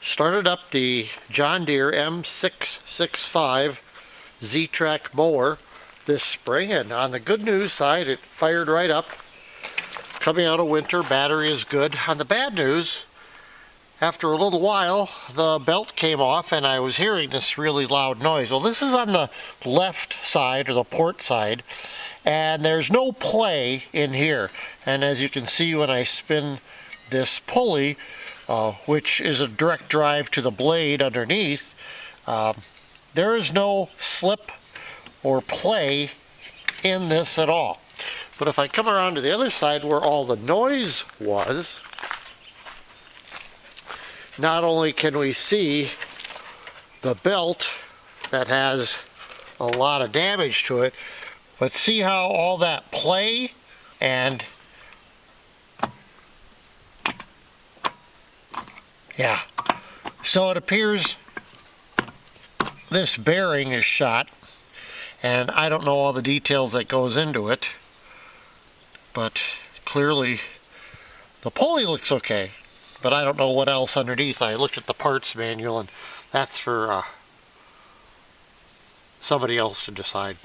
Started up the John Deere M665 Ztrak mower this spring, and on the good news side, it fired right up. Coming out of winter, battery is good. On the bad news, after a little while, the belt came off and I was hearing this really loud noise. Well, this is on the left side, or the port side, and there's no play in here. And as you can see when I spin this pulley, which is a direct drive to the blade underneath, there is no slip or play in this at all. But if I come around to the other side where all the noise was, not only can we see the belt that has a lot of damage to it, but see how all that play and yeah. So it appears this bearing is shot, and I don't know all the details that goes into it, but clearly the pulley looks okay, but I don't know what else underneath. I looked at the parts manual, and that's for somebody else to decide.